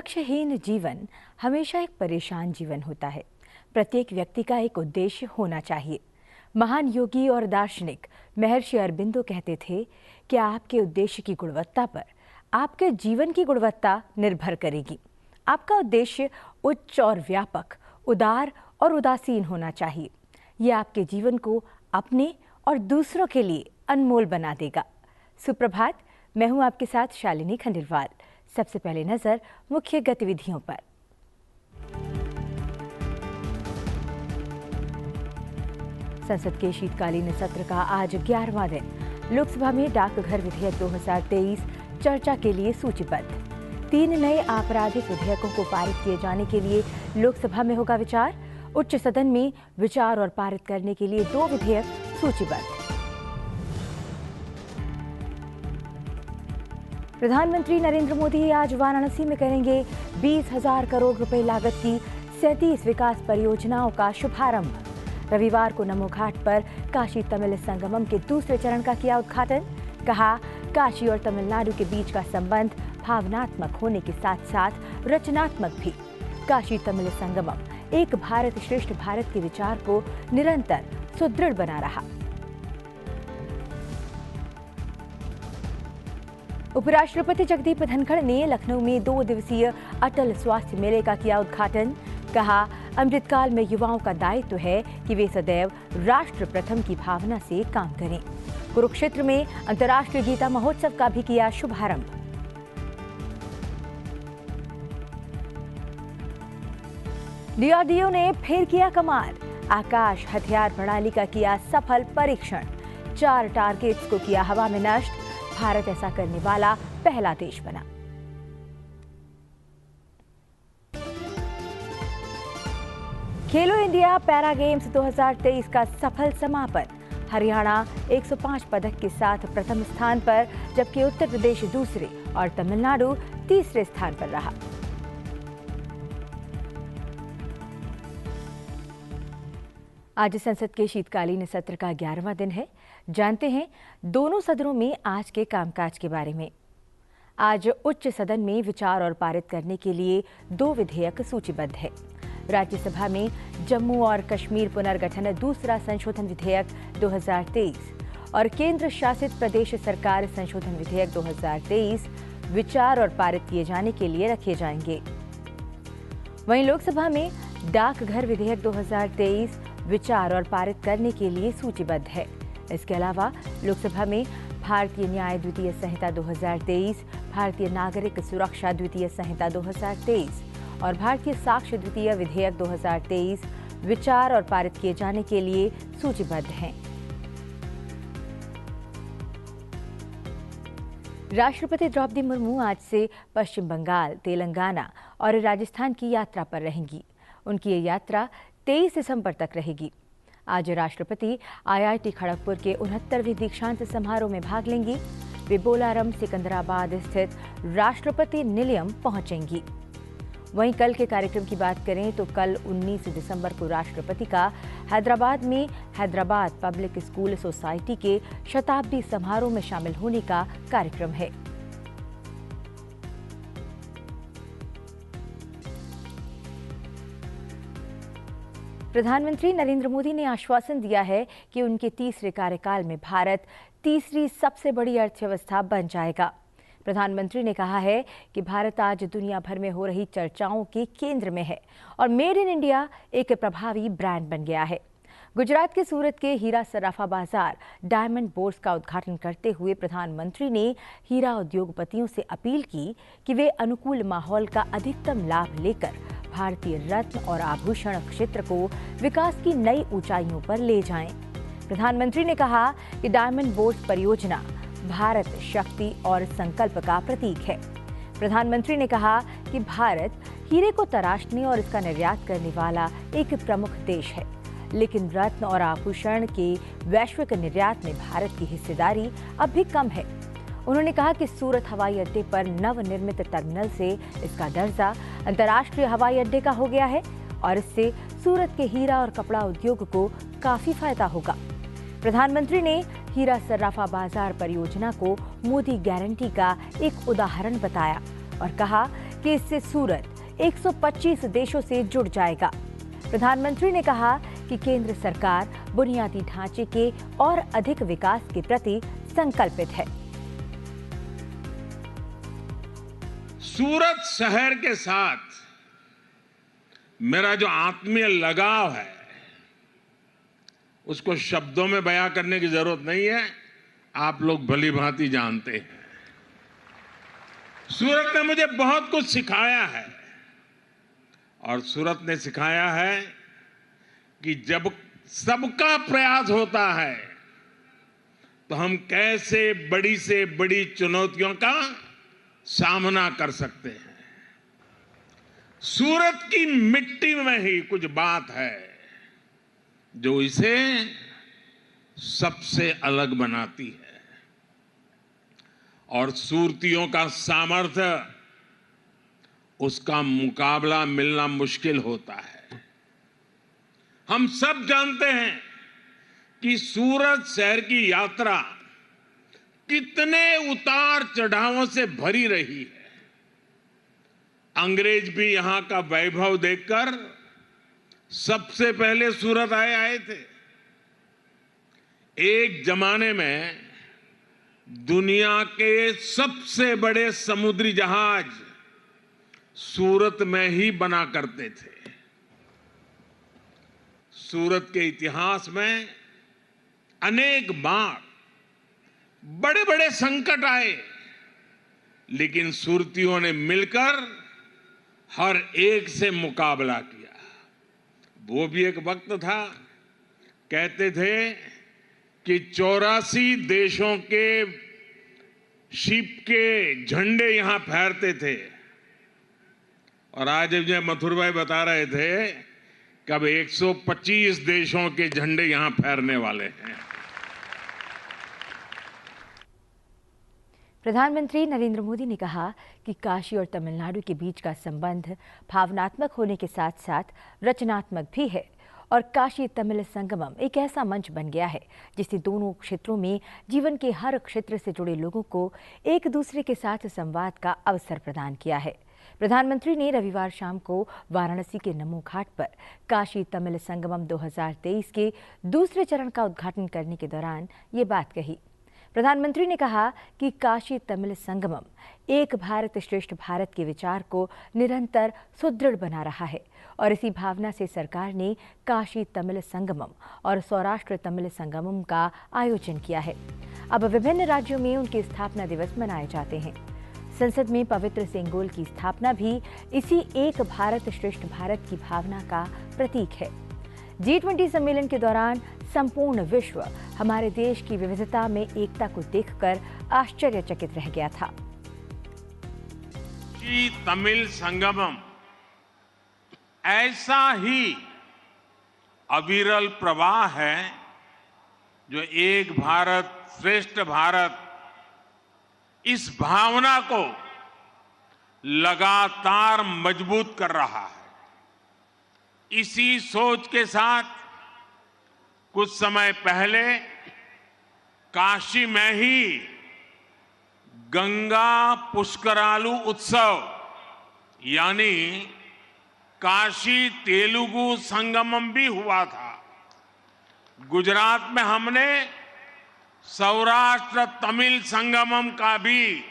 लक्ष्यहीन जीवन हमेशा एक परेशान जीवन होता है। प्रत्येक व्यक्ति का एक उद्देश्य होना चाहिए। महान योगी और दार्शनिक महर्षि अरबिंदो कहते थे कि आपके उद्देश्य की गुणवत्ता पर आपके जीवन की गुणवत्ता निर्भर करेगी। आपका उद्देश्य उच्च और व्यापक, उदार और उदासीन होना चाहिए। ये आपके जीवन को अपने और दूसरों के लिए अनमोल बना देगा। सुप्रभात, मैं हूं आपके साथ शालिनी खंडेलवाल। सबसे पहले नजर मुख्य गतिविधियों पर। संसद के शीतकालीन सत्र का आज 11वां दिन। लोकसभा में डाकघर विधेयक 2023 चर्चा के लिए सूचीबद्ध। 3 नए आपराधिक विधेयकों को पारित किए जाने के लिए लोकसभा में होगा विचार। उच्च सदन में विचार और पारित करने के लिए 2 विधेयक सूचीबद्ध। प्रधानमंत्री नरेंद्र मोदी आज वाराणसी में करेंगे 20,000 करोड़ रुपए लागत की 37 विकास परियोजनाओं का शुभारंभ। रविवार को नमो घाट पर काशी तमिल संगमम के दूसरे चरण का किया उद्घाटन। कहा, काशी और तमिलनाडु के बीच का संबंध भावनात्मक होने के साथ साथ रचनात्मक भी। काशी तमिल संगमम एक भारत श्रेष्ठ भारत के विचार को निरंतर सुदृढ़ बना रहा। उपराष्ट्रपति जगदीप धनखड़ ने लखनऊ में 2 दिवसीय अटल स्वास्थ्य मेले का किया उद्घाटन। कहा, अमृतकाल में युवाओं का दायित्व है कि वे सदैव राष्ट्र प्रथम की भावना से काम करें। कुरुक्षेत्र में अंतर्राष्ट्रीय गीता महोत्सव का भी किया शुभारंभ। डीआरडीओ ने फिर किया कमाल। आकाश हथियार प्रणाली का किया सफल परीक्षण। 4 टारगेट्स को किया हवा में नष्ट। भारत ऐसा करने वाला पहला देश बना। खेलो इंडिया पैरा गेम्स 2023 का सफल समापन। हरियाणा 105 पदक के साथ प्रथम स्थान पर, जबकि उत्तर प्रदेश दूसरे और तमिलनाडु तीसरे स्थान पर रहा। आज संसद के शीतकालीन सत्र का 11वां दिन है। जानते हैं दोनों सदनों में आज के कामकाज के बारे में। आज उच्च सदन में विचार और पारित करने के लिए 2 विधेयक सूचीबद्ध है। राज्यसभा में जम्मू और कश्मीर पुनर्गठन दूसरा संशोधन विधेयक 2023 और केंद्र शासित प्रदेश सरकार संशोधन विधेयक 2023 विचार और पारित किए जाने के लिए रखे जाएंगे। वहीं लोकसभा में डाकघर विधेयक 2023 विचार और पारित करने के लिए सूचीबद्ध है। इसके अलावा लोकसभा में भारतीय न्याय द्वितीय संहिता 2023, भारतीय नागरिक सुरक्षा द्वितीय संहिता 2023 और भारतीय साक्ष्य द्वितीय विधेयक 2023 विचार और पारित किए जाने के लिए सूचीबद्ध हैं। राष्ट्रपति द्रौपदी मुर्मू आज से पश्चिम बंगाल, तेलंगाना और राजस्थान की यात्रा पर रहेंगी। उनकी ये यात्रा 23 दिसंबर तक रहेगी। आज राष्ट्रपति आईआईटी खड़गपुर के 69वें दीक्षांत समारोह में भाग लेंगी। वे बोलारम, सिकंदराबाद स्थित राष्ट्रपति निलयम पहुंचेंगी। वहीं कल के कार्यक्रम की बात करें तो कल 19 दिसंबर को राष्ट्रपति का हैदराबाद में हैदराबाद पब्लिक स्कूल सोसाइटी के शताब्दी समारोह में शामिल होने का कार्यक्रम है। प्रधानमंत्री नरेंद्र मोदी ने आश्वासन दिया है कि उनके तीसरे कार्यकाल में भारत तीसरी सबसे बड़ी अर्थव्यवस्था बन जाएगा। प्रधानमंत्री ने कहा है कि भारत आज दुनिया भर में हो रही चर्चाओं के केंद्र में है और मेड इन इंडिया एक प्रभावी ब्रांड बन गया है। गुजरात के सूरत के हीरा सराफा बाजार डायमंड बोर्स का उद्घाटन करते हुए प्रधानमंत्री ने हीरा उद्योगपतियों से अपील की कि वे अनुकूल माहौल का अधिकतम लाभ लेकर भारतीय रत्न और आभूषण क्षेत्र को विकास की नई ऊंचाइयों पर ले जाएं। प्रधानमंत्री ने कहा कि डायमंड बोर्स परियोजना भारत शक्ति और संकल्प का प्रतीक है। प्रधानमंत्री ने कहा कि भारत हीरे को तराशने और इसका निर्यात करने वाला एक प्रमुख देश है, लेकिन रत्न और आभूषण के वैश्विक निर्यात में भारत की हिस्सेदारी अब भी कम है। उन्होंने कहा कि सूरत हवाई अड्डे पर नवनिर्मित टर्मिनल से इसका दर्जा अंतर्राष्ट्रीय हवाई अड्डे का हो गया है और इससे सूरत के हीरा और कपड़ा उद्योग को काफी फायदा होगा। प्रधानमंत्री ने हीरा सर्राफा बाजार परियोजना को मोदी गारंटी का एक उदाहरण बताया और कहा कि इससे सूरत 125 देशों से जुड़ जाएगा। प्रधानमंत्री ने कहा कि केंद्र सरकार बुनियादी ढांचे के और अधिक विकास के प्रति संकल्पित है। सूरत शहर के साथ मेरा जो आत्मीय लगाव है उसको शब्दों में बयां करने की जरूरत नहीं है, आप लोग भली भांति जानते हैं। सूरत ने मुझे बहुत कुछ सिखाया है और सूरत ने सिखाया है कि जब सबका प्रयास होता है तो हम कैसे बड़ी से बड़ी चुनौतियों का सामना कर सकते हैं। सूरत की मिट्टी में ही कुछ बात है जो इसे सबसे अलग बनाती है और सूरतियों का सामर्थ्य, उसका मुकाबला मिलना मुश्किल होता है। हम सब जानते हैं कि सूरत शहर की यात्रा कितने उतार चढ़ावों से भरी रही है। अंग्रेज भी यहां का वैभव देखकर सबसे पहले सूरत आए थे। एक जमाने में दुनिया के सबसे बड़े समुद्री जहाज सूरत में ही बना करते थे। सूरत के इतिहास में अनेक बार बड़े बड़े संकट आए, लेकिन सूरतियों ने मिलकर हर एक से मुकाबला किया। वो भी एक वक्त था, कहते थे कि 84 देशों के शिप के झंडे यहां फहरते थे और आज जब मथुर भाई बता रहे थे कि अब 125 देशों के झंडे यहां फहरने वाले हैं। प्रधानमंत्री नरेंद्र मोदी ने कहा कि काशी और तमिलनाडु के बीच का संबंध भावनात्मक होने के साथ साथ रचनात्मक भी है और काशी तमिल संगमम एक ऐसा मंच बन गया है जिसने दोनों क्षेत्रों में जीवन के हर क्षेत्र से जुड़े लोगों को एक दूसरे के साथ संवाद का अवसर प्रदान किया है। प्रधानमंत्री ने रविवार शाम को वाराणसी के नमो घाट पर काशी तमिल संगमम 2023 के दूसरे चरण का उद्घाटन करने के दौरान ये बात कही। प्रधानमंत्री ने कहा कि काशी तमिल संगमम एक भारत श्रेष्ठ भारत के विचार को निरंतर सुदृढ़ बना रहा है और इसी भावना से सरकार ने काशी तमिल संगमम और सौराष्ट्र तमिल संगमम का आयोजन किया है। अब विभिन्न राज्यों में उनके स्थापना दिवस मनाए जाते हैं। संसद में पवित्र सेंगोल की स्थापना भी इसी एक भारत श्रेष्ठ भारत की भावना का प्रतीक है। G20 सम्मेलन के दौरान संपूर्ण विश्व हमारे देश की विविधता में एकता को देखकर आश्चर्यचकित रह गया था। तमिल संगमम ऐसा ही अविरल प्रवाह है जो एक भारत श्रेष्ठ भारत इस भावना को लगातार मजबूत कर रहा है। इसी सोच के साथ कुछ समय पहले काशी में ही गंगा पुष्करालु उत्सव यानी काशी तेलुगु संगमम भी हुआ था। गुजरात में हमने सौराष्ट्र तमिल संगमम का भी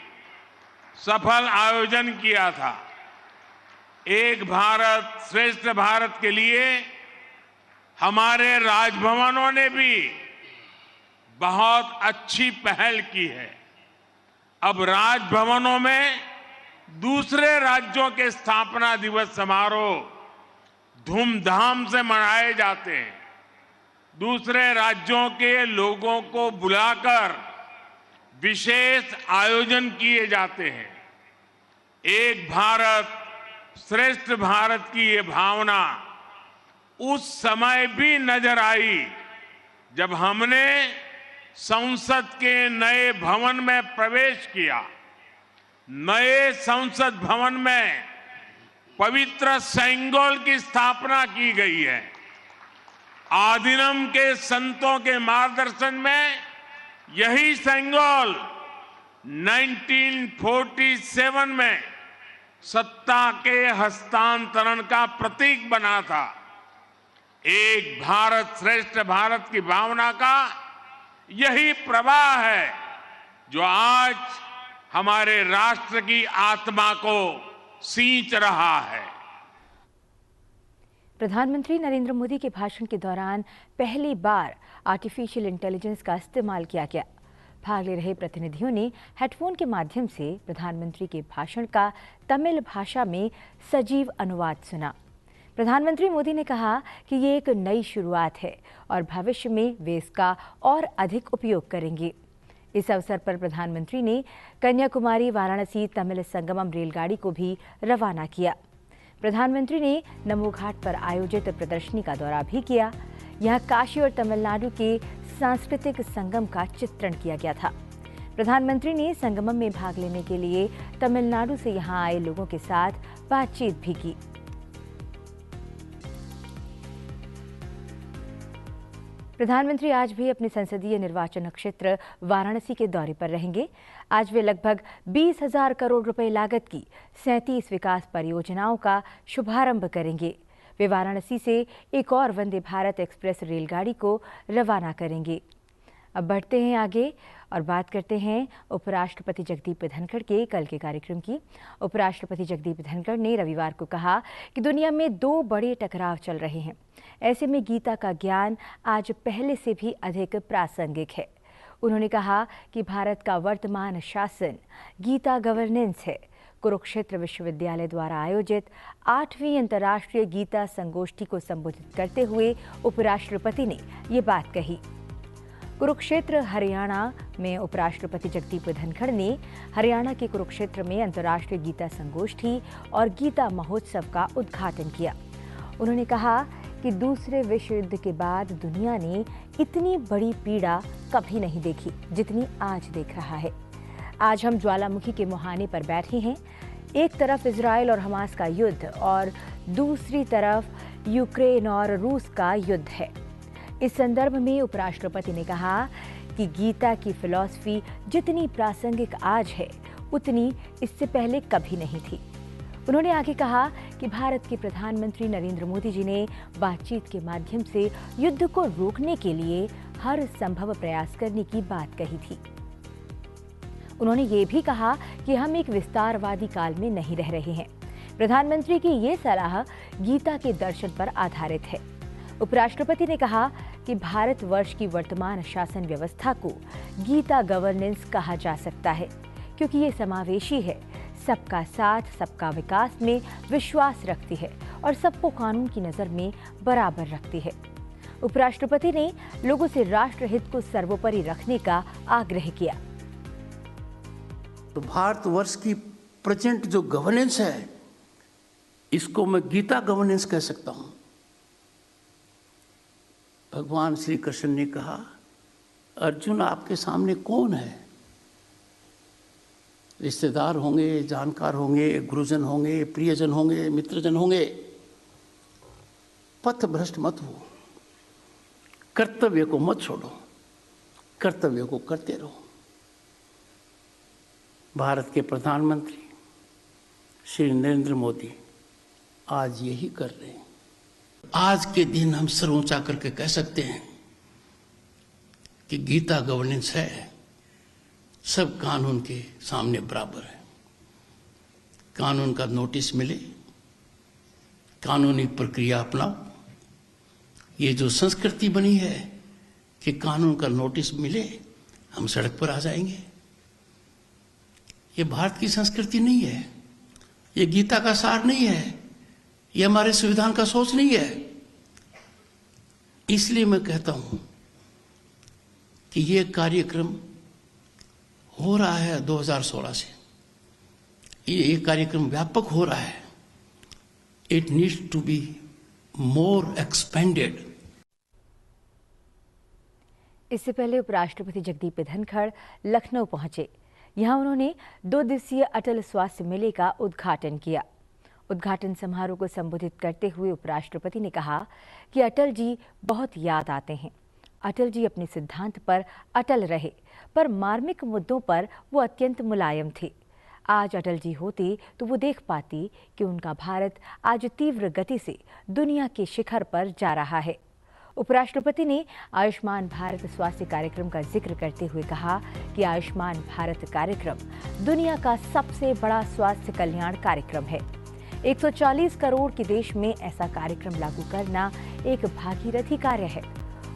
सफल आयोजन किया था। एक भारत श्रेष्ठ भारत के लिए हमारे राजभवनों ने भी बहुत अच्छी पहल की है। अब राजभवनों में दूसरे राज्यों के स्थापना दिवस समारोह धूमधाम से मनाए जाते हैं। दूसरे राज्यों के लोगों को बुलाकर विशेष आयोजन किए जाते हैं। एक भारत श्रेष्ठ भारत की ये भावना उस समय भी नजर आई जब हमने संसद के नए भवन में प्रवेश किया। नए संसद भवन में पवित्र सेंगोल की स्थापना की गई है। आदिनम के संतों के मार्गदर्शन में यही सेंगोल 1947 में सत्ता के हस्तांतरण का प्रतीक बना था। एक भारत श्रेष्ठ भारत की भावना का यही प्रवाह है जो आज हमारे राष्ट्र की आत्मा को सींच रहा है। प्रधानमंत्री नरेंद्र मोदी के भाषण के दौरान पहली बार आर्टिफिशियल इंटेलिजेंस का इस्तेमाल किया गया। भाग ले रहे प्रतिनिधियों ने हेडफोन के माध्यम से प्रधानमंत्री के भाषण का तमिल भाषा में सजीव अनुवाद सुना। प्रधानमंत्री मोदी ने कहा कि ये एक नई शुरुआत है और भविष्य में वे इसका और अधिक उपयोग करेंगे। इस अवसर पर प्रधानमंत्री ने कन्याकुमारी वाराणसी तमिल संगमम रेलगाड़ी को भी रवाना किया। प्रधानमंत्री ने नमो घाट पर आयोजित प्रदर्शनी का दौरा भी किया। यहाँ काशी और तमिलनाडु के सांस्कृतिक संगम का चित्रण किया गया था। प्रधानमंत्री ने संगमम में भाग लेने के लिए तमिलनाडु से यहाँ आए लोगों के साथ बातचीत भी की। प्रधानमंत्री आज भी अपने संसदीय निर्वाचन क्षेत्र वाराणसी के दौरे पर रहेंगे। आज वे लगभग 20,000 करोड़ रुपए लागत की 37 विकास परियोजनाओं का शुभारंभ करेंगे। वे वाराणसी से एक और वंदे भारत एक्सप्रेस रेलगाड़ी को रवाना करेंगे। अब बढ़ते हैं आगे और बात करते हैं उपराष्ट्रपति जगदीप धनखड़ के कल के कार्यक्रम की। उपराष्ट्रपति जगदीप धनखड़ ने रविवार को कहा कि दुनिया में दो बड़े टकराव चल रहे हैं। ऐसे में गीता का ज्ञान आज पहले से भी अधिक प्रासंगिक है। उन्होंने कहा कि भारत का वर्तमान शासन गीता गवर्नेंस है। कुरुक्षेत्र विश्वविद्यालय द्वारा आयोजित 8वीं अंतर्राष्ट्रीय गीता संगोष्ठी को संबोधित करते हुए उपराष्ट्रपति ने ये बात कही। कुरुक्षेत्र हरियाणा में उपराष्ट्रपति जगदीप धनखड़ ने हरियाणा के कुरुक्षेत्र में अंतर्राष्ट्रीय गीता संगोष्ठी और गीता महोत्सव का उद्घाटन किया। उन्होंने कहा कि दूसरे विश्व युद्ध के बाद दुनिया ने इतनी बड़ी पीड़ा कभी नहीं देखी जितनी आज देख रहा है। आज हम ज्वालामुखी के मुहाने पर बैठे हैं। एक तरफ इजराइल और हमास का युद्ध और दूसरी तरफ यूक्रेन और रूस का युद्ध है। इस संदर्भ में उपराष्ट्रपति ने कहा कि गीता की फिलॉसफी जितनी प्रासंगिक आज है उतनी इससे पहले कभी नहीं थी। उन्होंने आगे कहा कि भारत के प्रधानमंत्री नरेंद्र मोदी जी ने बातचीत के माध्यम से युद्ध को रोकने के लिए हर संभव प्रयास करने की बात कही थी। उन्होंने ये भी कहा कि हम एक विस्तारवादी काल में नहीं रह रहे हैं। प्रधानमंत्री की ये सलाह गीता के दर्शन पर आधारित है। उपराष्ट्रपति ने कहा कि भारतवर्ष की वर्तमान शासन व्यवस्था को गीता गवर्नेंस कहा जा सकता है क्योंकि ये समावेशी है, सबका साथ सबका विकास में विश्वास रखती है और सबको कानून की नज़र में बराबर रखती है। उपराष्ट्रपति ने लोगों से राष्ट्रहित को सर्वोपरि रखने का आग्रह किया। तो भारतवर्ष की प्रेजेंट जो गवर्नेंस है इसको मैं गीता गवर्नेंस कह सकता हूं। भगवान श्री कृष्ण ने कहा, अर्जुन आपके सामने कौन है? रिश्तेदार होंगे, जानकार होंगे, गुरुजन होंगे, प्रियजन होंगे, मित्रजन होंगे। पथ भ्रष्ट मत हो, कर्तव्य को मत छोड़ो, कर्तव्य को करते रहो। भारत के प्रधानमंत्री श्री नरेंद्र मोदी आज यही कर रहे हैं। आज के दिन हम सर ऊंचा करके कह सकते हैं कि गीता गवर्नेंस है, सब कानून के सामने बराबर है। कानून का नोटिस मिले, कानूनी प्रक्रिया अपनाओ। ये जो संस्कृति बनी है कि कानून का नोटिस मिले हम सड़क पर आ जाएंगे, ये भारत की संस्कृति नहीं है, ये गीता का सार नहीं है, ये हमारे संविधान का सोच नहीं है। इसलिए मैं कहता हूं कि ये कार्यक्रम हो रहा है 2016 से, ये कार्यक्रम व्यापक हो रहा है। It needs to be more expanded. इससे पहले उपराष्ट्रपति जगदीप धनखड़ लखनऊ पहुंचे। यहां उन्होंने 2 दिवसीय अटल स्वास्थ्य मेले का उद्घाटन किया। उद्घाटन समारोह को संबोधित करते हुए उपराष्ट्रपति ने कहा कि अटल जी बहुत याद आते हैं। अटल जी अपने सिद्धांत पर अटल रहे, पर मार्मिक मुद्दों पर वो अत्यंत मुलायम थे। आज अटल जी होते तो वो देख पाती कि उनका भारत आज तीव्र गति से दुनिया के शिखर पर जा रहा है। उपराष्ट्रपति ने आयुष्मान भारत स्वास्थ्य कार्यक्रम का जिक्र करते हुए कहा कि आयुष्मान भारत कार्यक्रम दुनिया का सबसे बड़ा स्वास्थ्य कल्याण कार्यक्रम है। 140 करोड़ के देश में ऐसा कार्यक्रम लागू करना एक भागीरथी कार्य है।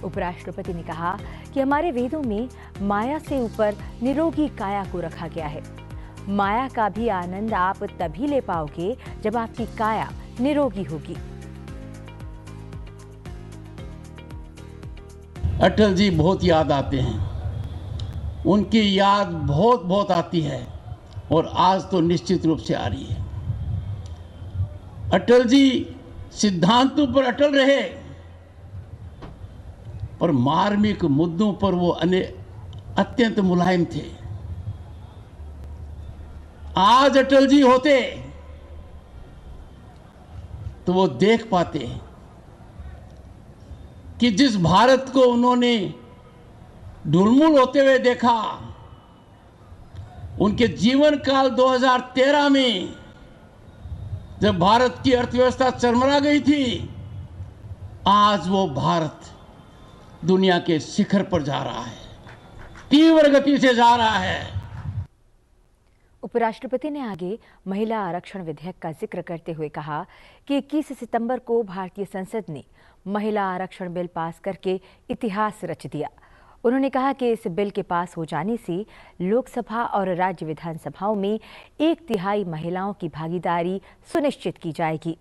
उपराष्ट्रपति ने कहा कि हमारे वेदों में माया से ऊपर निरोगी काया को रखा गया है। माया का भी आनंद आप तभी ले पाओगे जब आपकी काया निरोगी होगी। अटल जी बहुत याद आते हैं, उनकी याद बहुत बहुत आती है और आज तो निश्चित रूप से आ रही है। अटल जी सिद्धांतों पर अटल रहे और मार्मिक मुद्दों पर वो अत्यंत मुलायम थे। आज अटल जी होते तो वो देख पाते कि जिस भारत को उन्होंने ढुलमुल होते हुए देखा, उनके जीवन काल 2013 में जब भारत की अर्थव्यवस्था चरमरा गई थी, आज वो भारत दुनिया के शिखर पर जा रहा है, तीव्र गति से जा रहा है। उपराष्ट्रपति ने आगे महिला आरक्षण विधेयक का जिक्र करते हुए कहा कि 21 सितंबर को भारतीय संसद ने महिला आरक्षण बिल पास करके इतिहास रच दिया। उन्होंने कहा कि इस बिल के पास हो जाने से लोकसभा और राज्य विधानसभाओं में 1/3 महिलाओं की भागीदारी सुनिश्चित की जाएगी।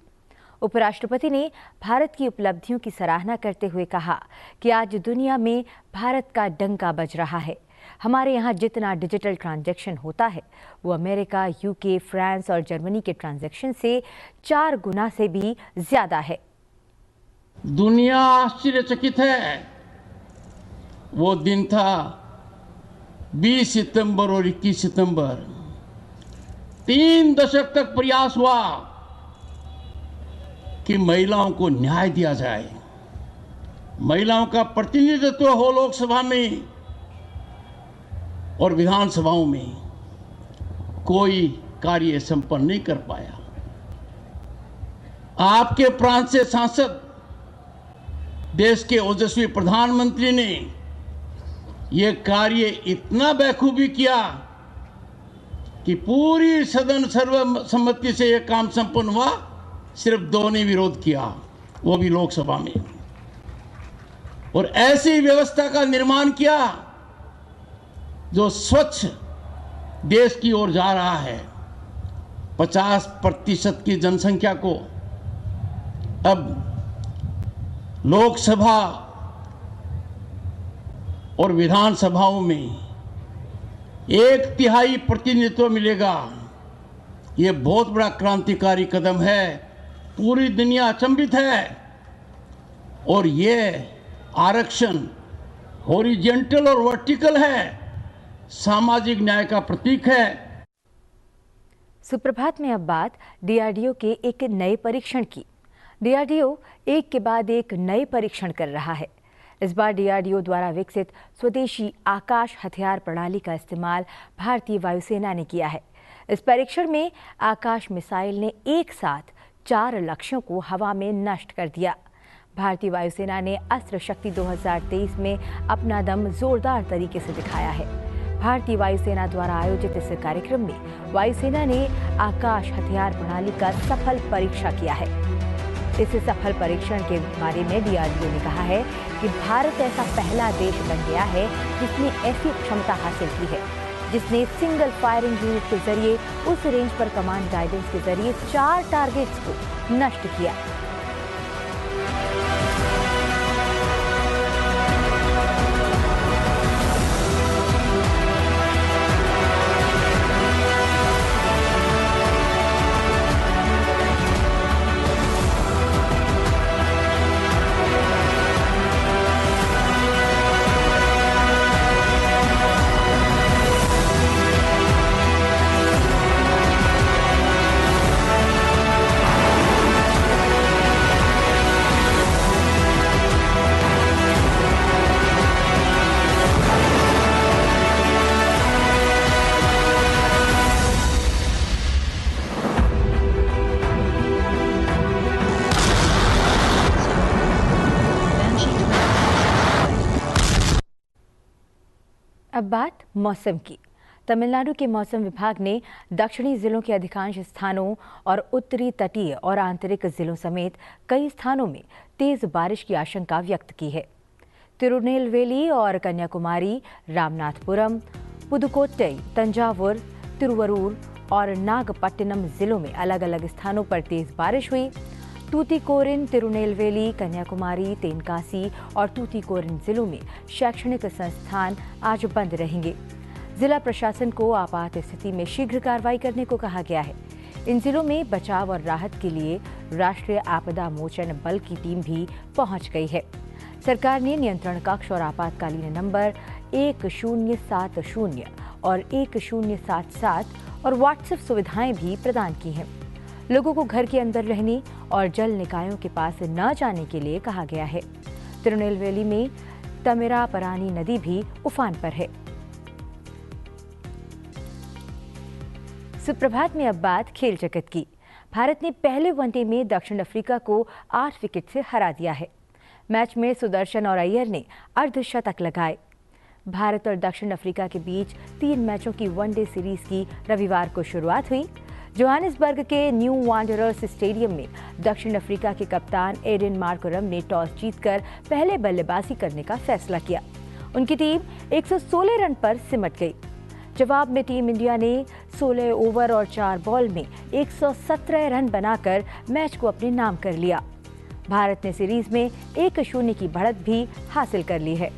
उपराष्ट्रपति ने भारत की उपलब्धियों की सराहना करते हुए कहा कि आज दुनिया में भारत का डंका बज रहा है। हमारे यहाँ जितना डिजिटल ट्रांजैक्शन होता है वो अमेरिका, यूके, फ्रांस और जर्मनी के ट्रांजैक्शन से 4 गुना से भी ज्यादा है। दुनिया आश्चर्यचकित है। वो दिन था 20 सितंबर और 21 सितंबर। 3 दशक तक प्रयास हुआ कि महिलाओं को न्याय दिया जाए, महिलाओं का प्रतिनिधित्व हो लोकसभा में और विधानसभाओं में। कोई कार्य संपन्न नहीं कर पाया। आपके प्रांत से सांसद, देश के ओजस्वी प्रधानमंत्री ने यह कार्य इतना बखूबी किया कि पूरी सदन सर्वसम्मति से यह काम संपन्न हुआ। सिर्फ 2 ने विरोध किया, वो भी लोकसभा में। और ऐसी व्यवस्था का निर्माण किया जो स्वच्छ देश की ओर जा रहा है। 50% की जनसंख्या को अब लोकसभा और विधानसभाओं में 1/3 प्रतिनिधित्व मिलेगा। यह बहुत बड़ा क्रांतिकारी कदम है। पूरी दुनिया अचंभित है। और यह आरक्षण हॉरिजॉन्टल और वर्टिकल है, सामाजिक न्याय का प्रतीक है। सुप्रभात में अब बात डीआरडीओ के एक नए परीक्षण की। डीआरडीओ एक के बाद एक नए परीक्षण कर रहा है। इस बार डीआरडीओ द्वारा विकसित स्वदेशी आकाश हथियार प्रणाली का इस्तेमाल भारतीय वायुसेना ने किया है। इस परीक्षण में आकाश मिसाइल ने एक साथ 4 लक्ष्यों को हवा में नष्ट कर दिया। भारतीय वायुसेना ने अस्त्र शक्ति 2023 में अपना दम जोरदार तरीके से दिखाया है। भारतीय वायुसेना द्वारा आयोजित इस कार्यक्रम में वायुसेना ने आकाश हथियार प्रणाली का सफल परीक्षा किया है। इस सफल परीक्षण के बारे में डीआरडीओ ने कहा है कि भारत ऐसा पहला देश बन गया है जिसने ऐसी क्षमता हासिल की है, जिसने सिंगल फायरिंग यूनिट के जरिए उस रेंज पर कमांड गाइडेंस के जरिए 4 टारगेट्स को नष्ट किया। अब बात मौसम की। तमिलनाडु के मौसम विभाग ने दक्षिणी जिलों के अधिकांश स्थानों और उत्तरी तटीय और आंतरिक जिलों समेत कई स्थानों में तेज बारिश की आशंका व्यक्त की है। तिरुनेलवेली और कन्याकुमारी, रामनाथपुरम, पुदुकोट्टई, तंजावुर, तिरुवरूर और नागपट्टिनम जिलों में अलग अलग स्थानों पर तेज बारिश हुई। तूतीकोरिन, तिरुनेलवेली, कन्याकुमारी, तेनकासी और तूतीकोरिन जिलों में शैक्षणिक संस्थान आज बंद रहेंगे। जिला प्रशासन को आपात स्थिति में शीघ्र कार्रवाई करने को कहा गया है। इन जिलों में बचाव और राहत के लिए राष्ट्रीय आपदा मोचन बल की टीम भी पहुंच गई है। सरकार ने नियंत्रण कक्ष और आपातकालीन नंबर 1070 और 1077 और व्हाट्सएप सुविधाएं भी प्रदान की हैं। लोगों को घर के अंदर रहने और जल निकायों के पास न जाने के लिए कहा गया है। तिरुनेलवेली में तमिरापरानी नदी भी उफान पर है। सुप्रभात में अब बात खेल जगत की। भारत ने पहले वनडे में दक्षिण अफ्रीका को 8 विकेट से हरा दिया है। मैच में सुदर्शन और अय्यर ने अर्धशतक लगाए। भारत और दक्षिण अफ्रीका के बीच 3 मैचों की वनडे सीरीज की रविवार को शुरुआत हुई। जोहानिसबर्ग के न्यू वांडरर्स स्टेडियम में दक्षिण अफ्रीका के कप्तान एडेन मार्करम ने टॉस जीतकर पहले बल्लेबाजी करने का फैसला किया। उनकी टीम 116 रन पर सिमट गई। जवाब में टीम इंडिया ने 16 ओवर और 4 बॉल में 117 रन बनाकर मैच को अपने नाम कर लिया। भारत ने सीरीज में 1-0 की बढ़त भी हासिल कर ली है।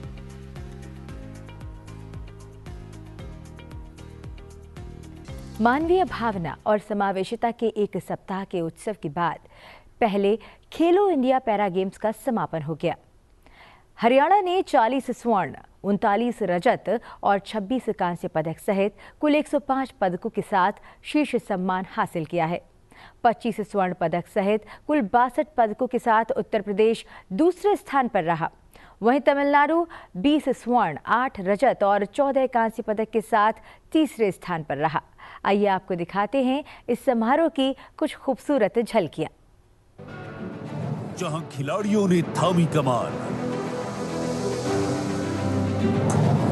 मानवीय भावना और समावेशिता के एक सप्ताह के उत्सव के बाद पहले खेलो इंडिया पैरा गेम्स का समापन हो गया। हरियाणा ने 40 स्वर्ण, 39 रजत और 26 कांस्य पदक सहित कुल 105 पदकों के साथ शीर्ष सम्मान हासिल किया है। 25 स्वर्ण पदक सहित कुल 62 पदकों के साथ उत्तर प्रदेश दूसरे स्थान पर रहा। वहीं तमिलनाडु 20 स्वर्ण, 8 रजत और 14 कांस्य पदक के साथ तीसरे स्थान पर रहा। आइए आपको दिखाते हैं इस समारोह की कुछ खूबसूरत झलकियां। जहां खिलाड़ियों ने थामी कमान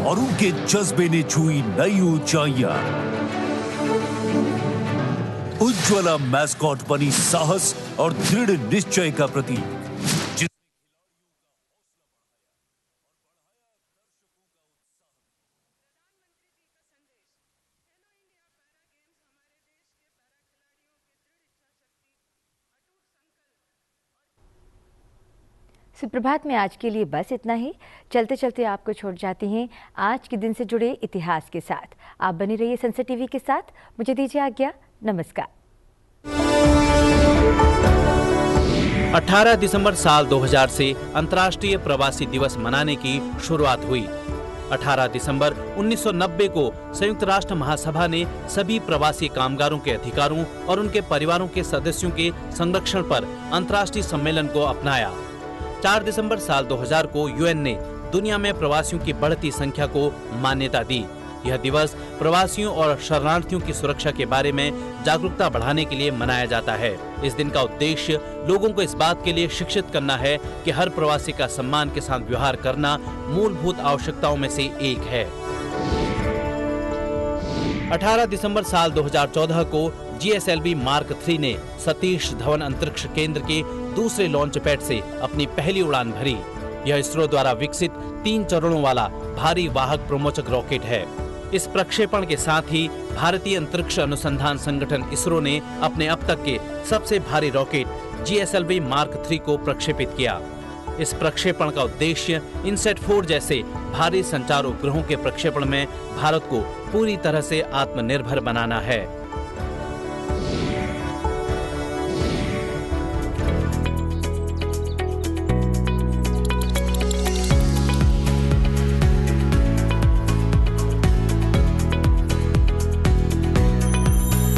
और उनके जज्बे ने छुई नई ऊंचाइयां, उज्ज्वला मैस्कॉट बनी साहस और दृढ़ निश्चय का प्रतीक। सुप्रभात में आज के लिए बस इतना ही। चलते चलते आपको छोड़ जाते हैं आज के दिन से जुड़े इतिहास के साथ। आप बने रहिए सनसेट टीवी के साथ। मुझे दीजिए आज्ञा। नमस्कार। 18 दिसंबर साल 2000 से अंतर्राष्ट्रीय प्रवासी दिवस मनाने की शुरुआत हुई। 18 दिसंबर 1990 को संयुक्त राष्ट्र महासभा ने सभी प्रवासी कामगारों के अधिकारों और उनके परिवारों के सदस्यों के संरक्षण पर अंतर्राष्ट्रीय सम्मेलन को अपनाया। 4 दिसंबर साल 2000 को यूएन ने दुनिया में प्रवासियों की बढ़ती संख्या को मान्यता दी। यह दिवस प्रवासियों और शरणार्थियों की सुरक्षा के बारे में जागरूकता बढ़ाने के लिए मनाया जाता है। इस दिन का उद्देश्य लोगों को इस बात के लिए शिक्षित करना है कि हर प्रवासी का सम्मान के साथ व्यवहार करना मूलभूत आवश्यकताओं में से एक है। 18 दिसंबर साल 2014 को GSLV मार्क 3 ने सतीश धवन अंतरिक्ष केंद्र के दूसरे लॉन्च पैड से अपनी पहली उड़ान भरी। यह इसरो द्वारा विकसित 3 चरणों वाला भारी वाहक प्रोमोचक रॉकेट है। इस प्रक्षेपण के साथ ही भारतीय अंतरिक्ष अनुसंधान संगठन इसरो ने अपने अब तक के सबसे भारी रॉकेट GSLV मार्क 3 को प्रक्षेपित किया। इस प्रक्षेपण का उद्देश्य इनसेट 4 जैसे भारी संचार उपग्रहों के प्रक्षेपण में भारत को पूरी तरह से आत्मनिर्भर बनाना है।